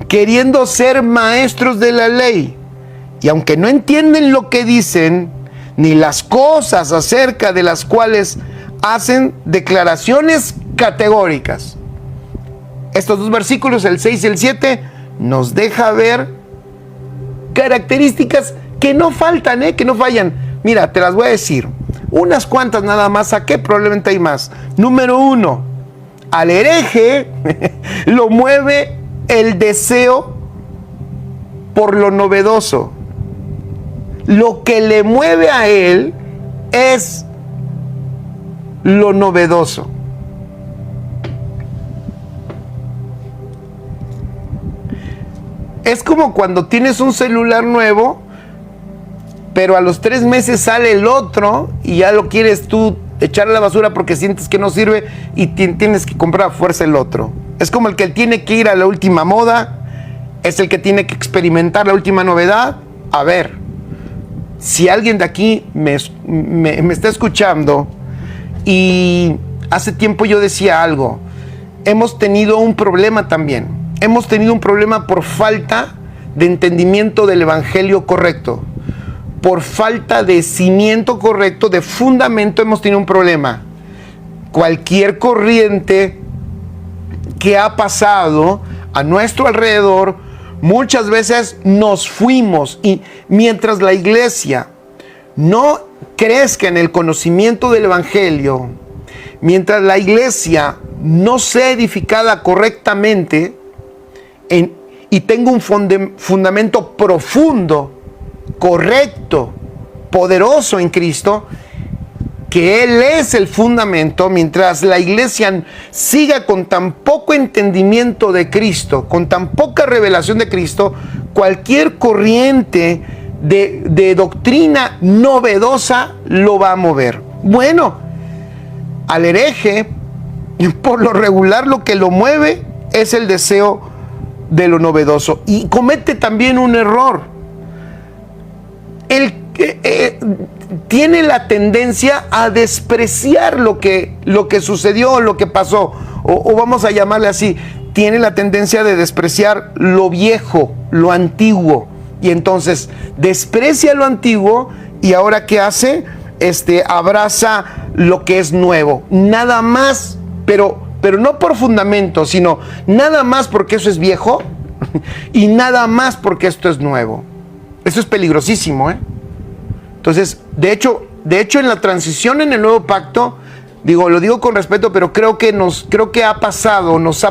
A: queriendo ser maestros de la ley. Y aunque no entienden lo que dicen, ni las cosas acerca de las cuales hacen declaraciones categóricas. Estos dos versículos, el 6 y el 7, nos deja ver características que no faltan, que no fallan. Mira, te las voy a decir. Unas cuantas nada más saqué, probablemente hay más. Número 1, al hereje lo mueve el deseo por lo novedoso. Lo que le mueve a él es lo novedoso. Es como cuando tienes un celular nuevo, pero a los 3 meses sale el otro y ya lo quieres tú echar a la basura porque sientes que no sirve y tienes que comprar a fuerza el otro. Es como el que tiene que ir a la última moda, es el que tiene que experimentar la última novedad. A ver, si alguien de aquí me está escuchando, y hace tiempo yo decía algo, hemos tenido un problema también. Hemos tenido un problema por falta de entendimiento del evangelio correcto. Por falta de cimiento correcto, de fundamento, hemos tenido un problema. Cualquier corriente que ha pasado a nuestro alrededor, muchas veces nos fuimos, y mientras la iglesia no crezca en el conocimiento del evangelio, mientras la iglesia no sea edificada correctamente y tenga un fundamento profundo, correcto, poderoso en Cristo, que Él es el fundamento, mientras la iglesia siga con tan poco entendimiento de Cristo, con tan poca revelación de Cristo, cualquier corriente de doctrina novedosa lo va a mover. Bueno, al hereje, por lo regular, lo que lo mueve es el deseo de lo novedoso, y comete también un error. Él tiene la tendencia a despreciar lo que sucedió, lo que pasó, o vamos a llamarle así, tiene la tendencia de despreciar lo viejo, lo antiguo, y entonces desprecia lo antiguo, y ahora ¿qué hace? Abraza lo que es nuevo, nada más, pero no por fundamento, sino nada más porque eso es viejo y nada más porque esto es nuevo. Eso es peligrosísimo, ¿eh? Entonces, de hecho, en la transición en el nuevo pacto, lo digo con respeto, pero creo que nos ha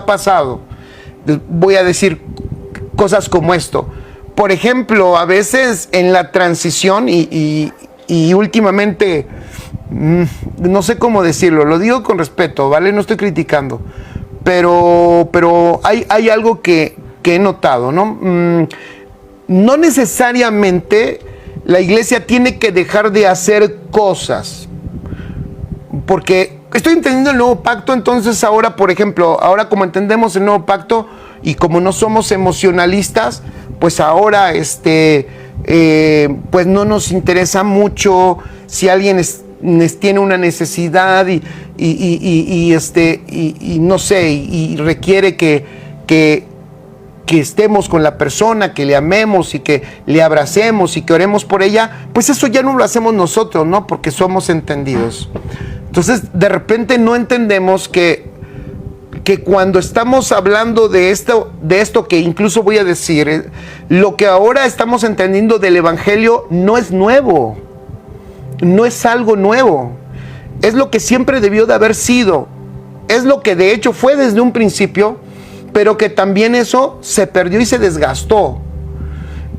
A: pasado. Voy a decir cosas como esto. Por ejemplo, a veces en la transición y últimamente, no sé cómo decirlo, lo digo con respeto, ¿vale? No estoy criticando, pero hay algo que he notado, ¿no? No necesariamente la iglesia tiene que dejar de hacer cosas, porque estoy entendiendo el nuevo pacto. Entonces ahora, por ejemplo, como entendemos el nuevo pacto y como no somos emocionalistas, pues ahora pues no nos interesa mucho si alguien tiene una necesidad y no sé, y requiere que estemos con la persona, que le amemos y que le abracemos y que oremos por ella, pues eso ya no lo hacemos nosotros, ¿no? Porque somos entendidos. Entonces, de repente no entendemos que cuando estamos hablando de esto que incluso voy a decir, lo que ahora estamos entendiendo del evangelio no es nuevo, no es algo nuevo, es lo que siempre debió de haber sido, es lo que de hecho fue desde un principio, pero que también eso se perdió y se desgastó.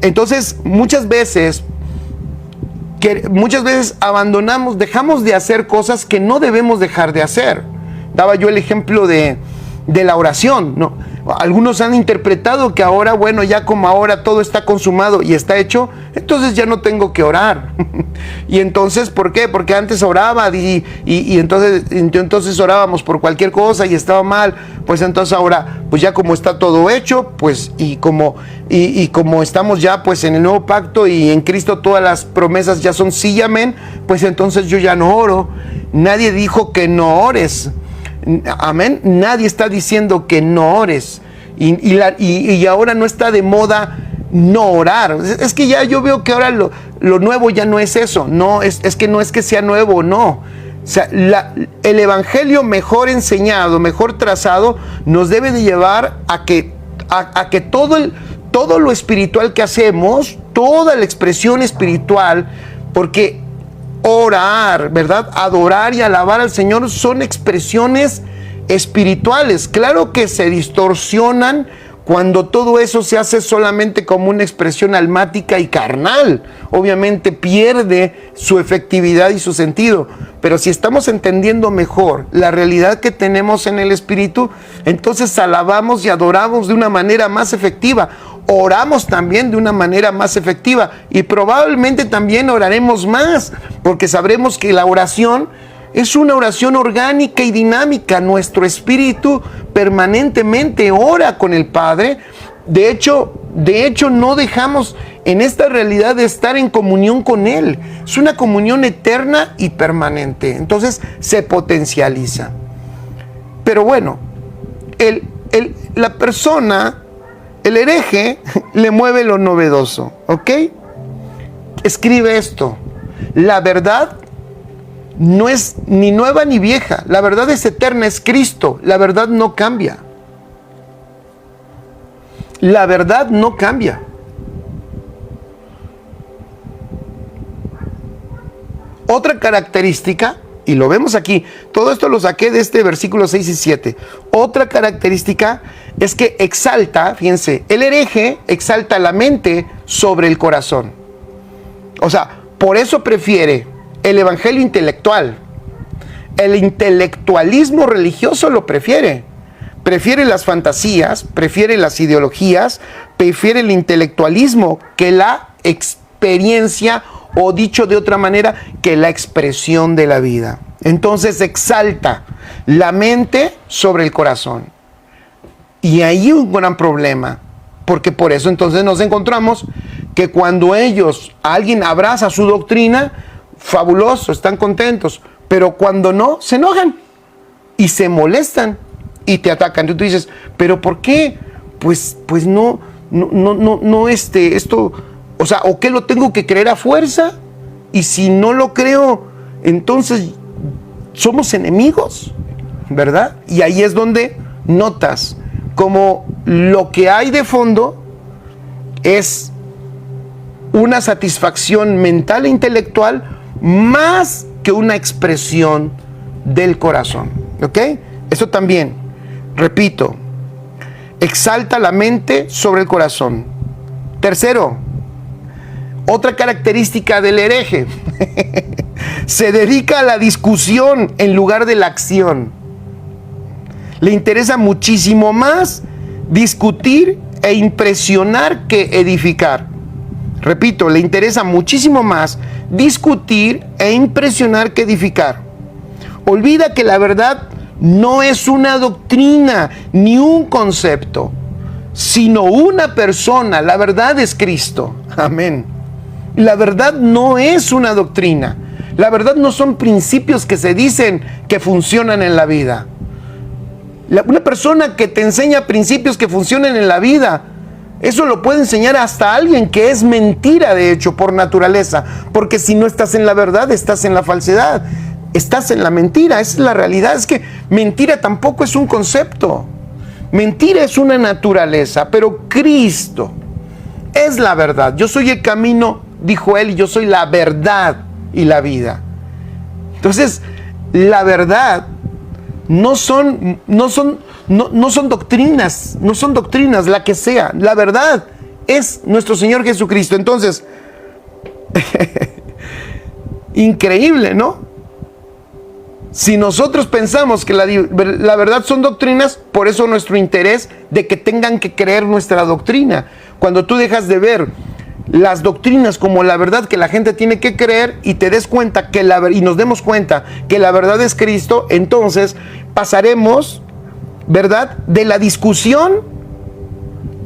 A: Entonces, muchas veces abandonamos, dejamos de hacer cosas que no debemos dejar de hacer. Daba yo el ejemplo de la oración, ¿no? Algunos han interpretado que ahora, bueno, ya como ahora todo está consumado y está hecho, entonces ya no tengo que orar. Y entonces, ¿por qué? Porque antes oraba y entonces orábamos por cualquier cosa y estaba mal, pues entonces ahora, pues ya como está todo hecho, pues y como estamos ya pues en el nuevo pacto y en Cristo todas las promesas ya son sí y amén, pues entonces yo ya no oro. Nadie dijo que no ores. Amén. Nadie está diciendo que no ores. Y ahora no está de moda no orar. Es que ya yo veo que ahora lo nuevo ya no es eso. No, es que no es que sea nuevo, no. O sea, el evangelio mejor enseñado, mejor trazado, nos debe de llevar a que todo lo espiritual que hacemos, toda la expresión espiritual, porque orar, ¿verdad? Adorar y alabar al Señor son expresiones espirituales. Claro que se distorsionan cuando todo eso se hace solamente como una expresión almática y carnal. Obviamente pierde su efectividad y su sentido. Pero si estamos entendiendo mejor la realidad que tenemos en el Espíritu, entonces alabamos y adoramos de una manera más efectiva. Oramos también de una manera más efectiva y probablemente también oraremos más, porque sabremos que la oración es una oración orgánica y dinámica. Nuestro espíritu permanentemente ora con el Padre. De hecho, de hecho no dejamos en esta realidad de estar en comunión con Él. Es una comunión eterna y permanente. Entonces se potencializa. Pero bueno, la persona, el hereje, le mueve lo novedoso, ¿ok? Escribe esto: la verdad no es ni nueva ni vieja, la verdad es eterna, es Cristo, la verdad no cambia. La verdad no cambia. Otra característica, y lo vemos aquí, todo esto lo saqué de este versículo 6 y 7. Otra característica es que exalta, fíjense, el hereje exalta la mente sobre el corazón. O sea, por eso prefiere el evangelio intelectual. El intelectualismo religioso lo prefiere. Prefiere las fantasías, prefiere las ideologías, prefiere el intelectualismo que la experiencia, o dicho de otra manera, que la expresión de la vida. Entonces exalta la mente sobre el corazón. Y ahí un gran problema, porque por eso entonces nos encontramos que cuando alguien abraza su doctrina, fabuloso, están contentos, pero cuando no, se enojan y se molestan y te atacan. Tú dices, ¿pero por qué? Pues no, esto, o sea, ¿o qué lo tengo que creer a fuerza? Y si no lo creo, entonces somos enemigos, ¿verdad? Y ahí es donde notas como lo que hay de fondo es una satisfacción mental e intelectual más que una expresión del corazón, ¿ok? Eso también, repito, exalta la mente sobre el corazón. Tercero, otra característica del hereje, se dedica a la discusión en lugar de la acción. Le interesa muchísimo más discutir e impresionar que edificar. Repito, le interesa muchísimo más discutir e impresionar que edificar. Olvida que la verdad no es una doctrina ni un concepto, sino una persona. La verdad es Cristo. Amén. La verdad no es una doctrina. La verdad no son principios que se dicen que funcionan en la vida. Una persona que te enseña principios que funcionan en la vida, eso lo puede enseñar hasta alguien que es mentira, de hecho, por naturaleza. Porque si no estás en la verdad, estás en la falsedad. Estás en la mentira, esa es la realidad. Es que mentira tampoco es un concepto. Mentira es una naturaleza, pero Cristo es la verdad. Yo soy el camino, dijo él, y yo soy la verdad y la vida. Entonces, la verdad no son doctrinas, no son doctrinas, la que sea. La verdad es nuestro Señor Jesucristo. Entonces, increíble, ¿no? Si nosotros pensamos que la verdad son doctrinas, por eso nuestro interés de que tengan que creer nuestra doctrina. Cuando tú dejas de ver las doctrinas como la verdad que la gente tiene que creer y te des cuenta que y nos demos cuenta que la verdad es Cristo, entonces pasaremos, ¿verdad?, de la discusión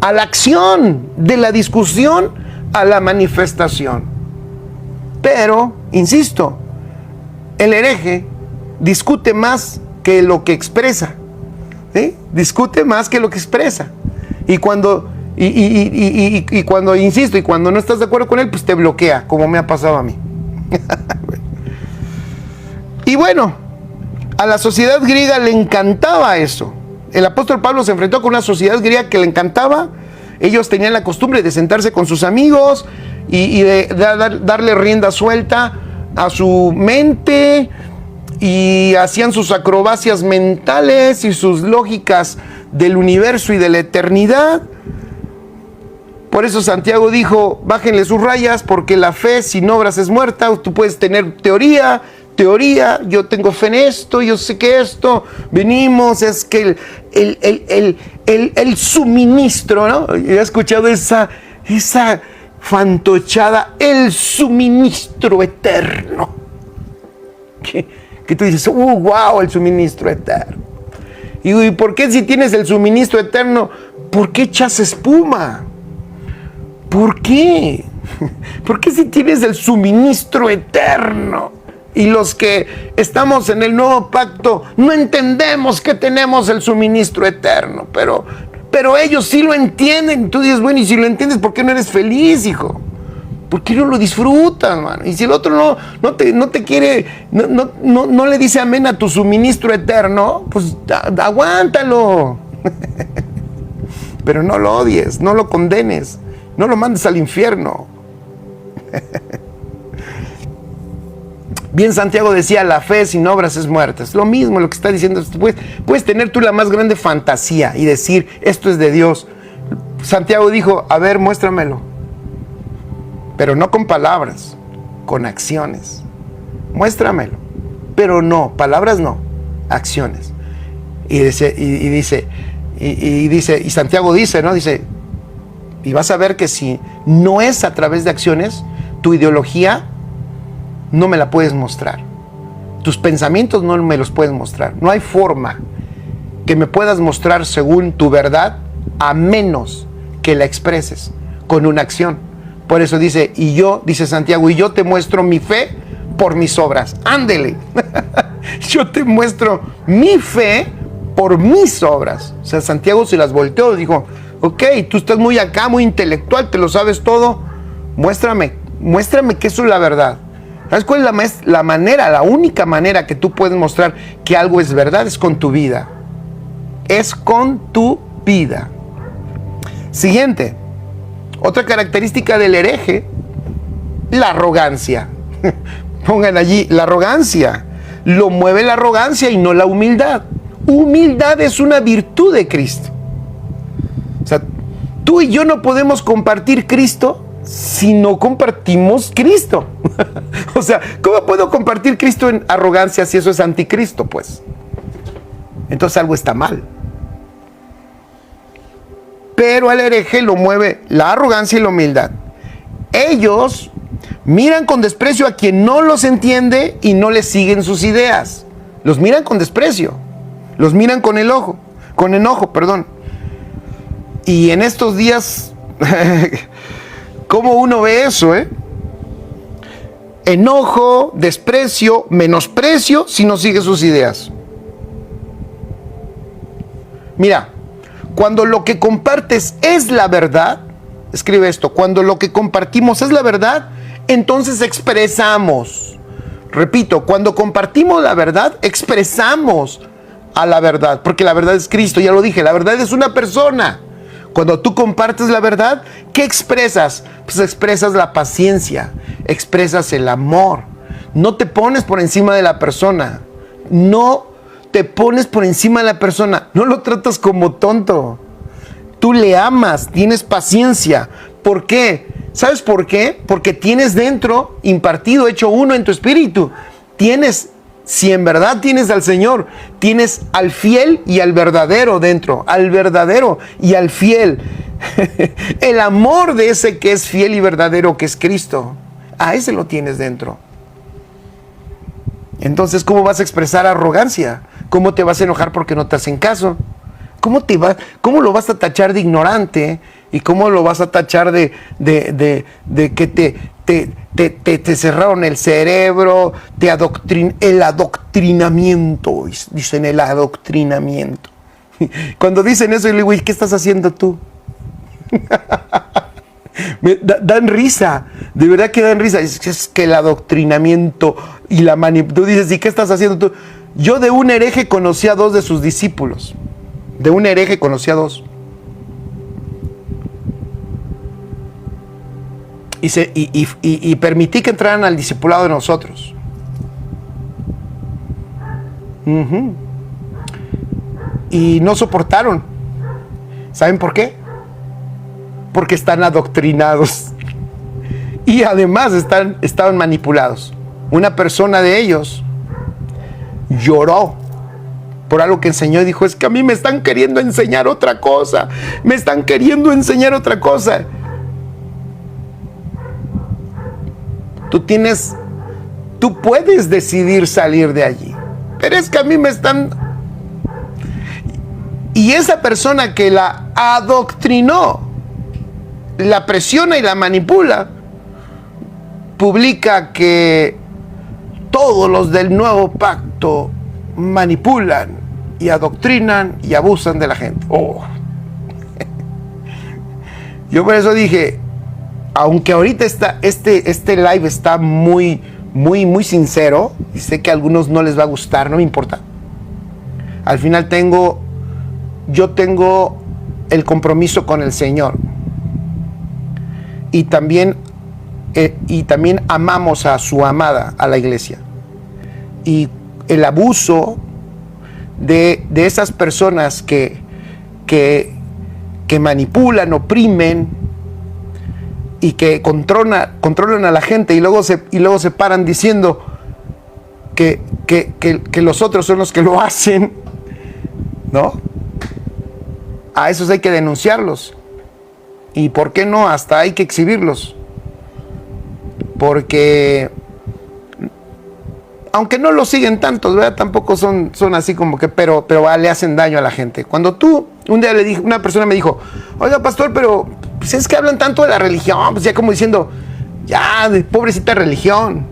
A: a la acción, de la discusión a la manifestación. Pero, insisto, el hereje discute más que lo que expresa, ¿sí? Discute más que lo que expresa. Y cuando insisto, y cuando no estás de acuerdo con él, pues te bloquea, como me ha pasado a mí. Y bueno, a la sociedad griega le encantaba eso. El apóstol Pablo se enfrentó con una sociedad griega que le encantaba. Ellos tenían la costumbre de sentarse con sus amigos y de darle rienda suelta a su mente, y hacían sus acrobacias mentales y sus lógicas del universo y de la eternidad. Por eso Santiago dijo, bájenle sus rayas, porque la fe sin obras es muerta. Tú puedes tener teoría, yo tengo fe en esto, yo sé que esto, venimos, es que el suministro, ¿no? He escuchado esa fantochada, el suministro eterno. Que tú dices, wow, el suministro eterno. Y ¿por qué si tienes el suministro eterno, por qué echas espuma? ¿Por qué? ¿Por qué si tienes el suministro eterno? Y los que estamos en el nuevo pacto no entendemos que tenemos el suministro eterno, pero ellos sí lo entienden. Tú dices, bueno, y si lo entiendes, ¿por qué no eres feliz, hijo? ¿Por qué no lo disfrutas, mano? Y si el otro no te quiere, no le dice amén a tu suministro eterno, pues aguántalo. Pero no lo odies, no lo condenes, no lo mandes al infierno. Bien, Santiago decía, la fe sin obras es muerta. Es lo mismo lo que está diciendo. Puedes tener tú la más grande fantasía y decir, esto es de Dios. Santiago dijo, a ver, muéstramelo. Pero no con palabras, con acciones. Muéstramelo. Pero no, palabras no, acciones. Y Santiago dice, ¿no? Dice, y vas a ver que si no es a través de acciones, tu ideología no me la puedes mostrar. Tus pensamientos no me los puedes mostrar. No hay forma que me puedas mostrar según tu verdad, a menos que la expreses con una acción. Por eso dice, dice Santiago, y yo te muestro mi fe por mis obras. Ándele. Yo te muestro mi fe por mis obras. O sea, Santiago se las volteó, dijo, ok, tú estás muy acá, muy intelectual, te lo sabes todo. Muéstrame que eso es la verdad. ¿Sabes cuál es la manera, la única manera que tú puedes mostrar que algo es verdad? Es con tu vida. Es con tu vida. Siguiente. Otra característica del hereje, la arrogancia. Pongan allí, la arrogancia. Lo mueve la arrogancia y no la humildad. Humildad es una virtud de Cristo. O sea, tú y yo no podemos compartir Cristo si no compartimos Cristo. O sea, ¿cómo puedo compartir Cristo en arrogancia si eso es anticristo, pues? Entonces algo está mal. Pero al hereje lo mueve la arrogancia y la humildad. Ellos miran con desprecio a quien no los entiende y no les siguen sus ideas. Los miran con desprecio. Los miran con enojo, perdón. Y en estos días, ¿cómo uno ve eso, Enojo, desprecio, menosprecio si no sigue sus ideas. Mira, cuando lo que compartes es la verdad, escribe esto, cuando lo que compartimos es la verdad, entonces expresamos. Repito, cuando compartimos la verdad, expresamos a la verdad, porque la verdad es Cristo, ya lo dije, la verdad es una persona. Cuando tú compartes la verdad, ¿qué expresas? Pues expresas la paciencia, expresas el amor. No te pones por encima de la persona. No te pones por encima de la persona. No lo tratas como tonto. Tú le amas, tienes paciencia. ¿Por qué? ¿Sabes por qué? Porque tienes dentro, impartido, hecho uno en tu espíritu. Si en verdad tienes al Señor, tienes al fiel y al verdadero dentro, al verdadero y al fiel. El amor de ese que es fiel y verdadero, que es Cristo, a ese lo tienes dentro. Entonces, ¿cómo vas a expresar arrogancia? ¿Cómo te vas a enojar porque no te hacen caso? ¿Cómo lo vas a tachar de ignorante? ¿Y cómo lo vas a tachar de que te cerraron el cerebro, el adoctrinamiento? Dicen el adoctrinamiento. Cuando dicen eso, yo le digo, ¿y qué estás haciendo tú? Dan risa, de verdad que dan risa. Es que el adoctrinamiento y la manipulación. Tú dices, ¿y qué estás haciendo tú? Yo de un hereje conocí a 2 de sus discípulos. De un hereje conocí a 2. Y permití que entraran al discipulado de nosotros. Y no soportaron. ¿Saben por qué? Porque están adoctrinados. Y además estaban manipulados. Una persona de ellos lloró por algo que enseñó y dijo, es que a mí me están queriendo enseñar otra cosa. Me están queriendo enseñar otra cosa. Tú puedes decidir salir de allí. Pero es que a mí me están... Y esa persona que la adoctrinó, la presiona y la manipula, publica que todos los del nuevo pacto manipulan y adoctrinan y abusan de la gente. Oh. Yo por eso dije, aunque ahorita este live está muy sincero, y sé que a algunos no les va a gustar, no me importa. Al final yo tengo el compromiso con el Señor. Y también amamos a su amada, a la iglesia. Y el abuso de esas personas que manipulan, oprimen y que controlan a la gente y luego se paran diciendo que los otros son los que lo hacen, ¿no? A esos hay que denunciarlos. Y por qué no, hasta hay que exhibirlos. Porque aunque no lo siguen tantos, ¿verdad? Tampoco son así como que, pero le hacen daño a la gente. Cuando un día una persona me dijo, oiga, pastor, pero pues es que hablan tanto de la religión, pues ya como diciendo, ya, de pobrecita religión.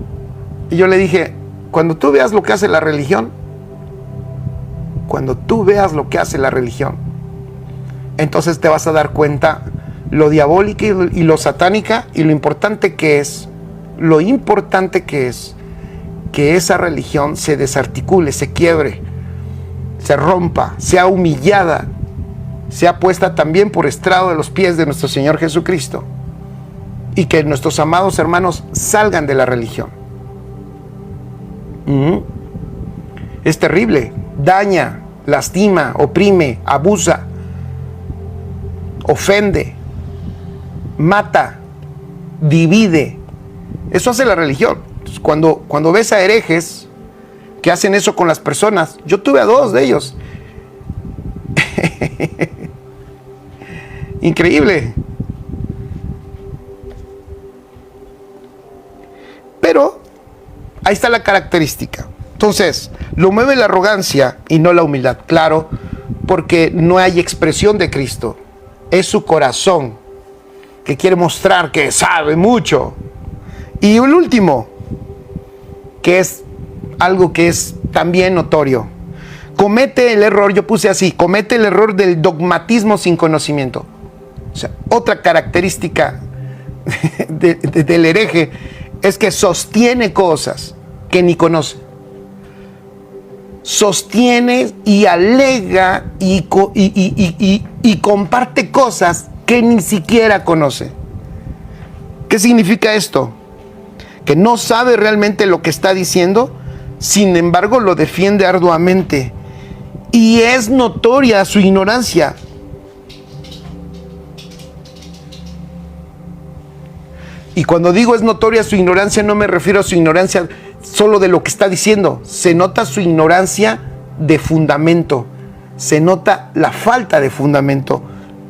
A: Y yo le dije, cuando tú veas lo que hace la religión, entonces te vas a dar cuenta lo diabólica y lo satánica y lo importante que es que esa religión se desarticule, se quiebre, se rompa, sea humillada, sea puesta también por estrado de los pies de nuestro Señor Jesucristo, y que nuestros amados hermanos salgan de la religión. Es terrible, daña, lastima, oprime, abusa, ofende, mata, divide. Eso hace la religión. Cuando ves a herejes que hacen eso con las personas, yo tuve a 2 de ellos. Increíble. Pero ahí está la característica. Entonces, lo mueve la arrogancia y no la humildad. Claro, porque no hay expresión de Cristo. Es su corazón que quiere mostrar que sabe mucho. Y el último, que es algo que es también notorio, comete el error, yo puse así, comete el error del dogmatismo sin conocimiento. O sea, otra característica del hereje es que sostiene cosas que ni conoce. Sostiene y alega y comparte cosas que ni siquiera conoce. ¿Qué significa esto? Que no sabe realmente lo que está diciendo, sin embargo lo defiende arduamente. Y es notoria su ignorancia. Y cuando digo es notoria su ignorancia, no me refiero a su ignorancia solo de lo que está diciendo. Se nota su ignorancia de fundamento. Se nota la falta de fundamento,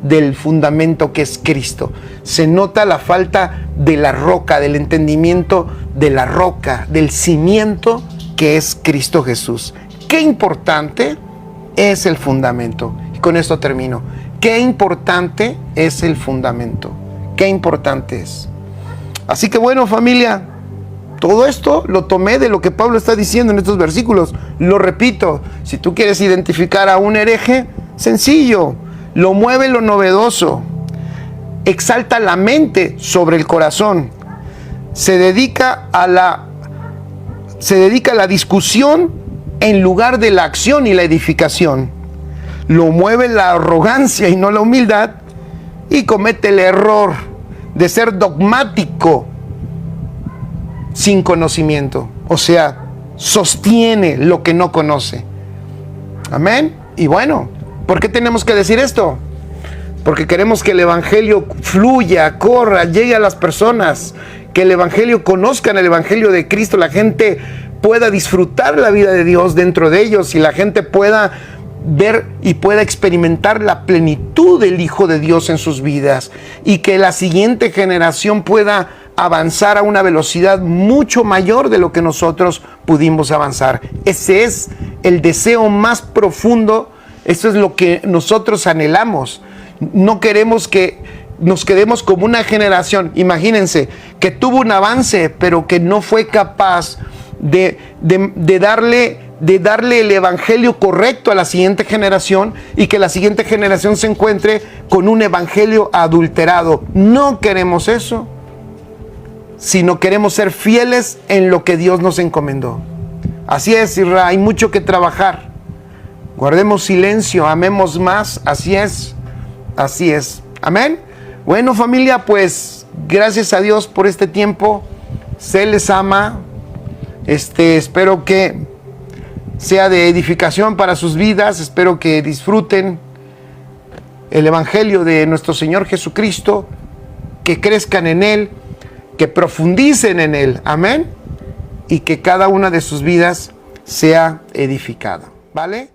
A: del fundamento que es Cristo. Se nota la falta de la roca, del entendimiento de la roca, del cimiento que es Cristo Jesús. Qué importante es el fundamento. Y con esto termino. Qué importante es el fundamento. Qué importante es. Así que bueno, familia, todo esto lo tomé de lo que Pablo está diciendo en estos versículos. Lo repito, si tú quieres identificar a un hereje, sencillo, lo mueve lo novedoso, exalta la mente sobre el corazón, se dedica a la discusión en lugar de la acción y la edificación, lo mueve la arrogancia y no la humildad, y comete el error de ser dogmático sin conocimiento, o sea, sostiene lo que no conoce. Amén. Y bueno, ¿por qué tenemos que decir esto? Porque queremos que el evangelio fluya, corra, llegue a las personas, que el evangelio conozcan el evangelio de Cristo, la gente pueda disfrutar la vida de Dios dentro de ellos y la gente pueda ver y pueda experimentar la plenitud del Hijo de Dios en sus vidas, y que la siguiente generación pueda avanzar a una velocidad mucho mayor de lo que nosotros pudimos avanzar. Ese es el deseo más profundo, eso es lo que nosotros anhelamos. No queremos que nos quedemos como una generación, imagínense, que tuvo un avance, pero que no fue capaz de darle el evangelio correcto a la siguiente generación, y que la siguiente generación se encuentre con un evangelio adulterado. No queremos eso, sino queremos ser fieles en lo que Dios nos encomendó. Así es, Israel, hay mucho que trabajar. Guardemos silencio, amemos más, así es, amén. Bueno, familia, pues gracias a Dios por este tiempo, se les ama, espero que sea de edificación para sus vidas, espero que disfruten el evangelio de nuestro Señor Jesucristo, que crezcan en Él, que profundicen en Él, amén, y que cada una de sus vidas sea edificada, ¿vale?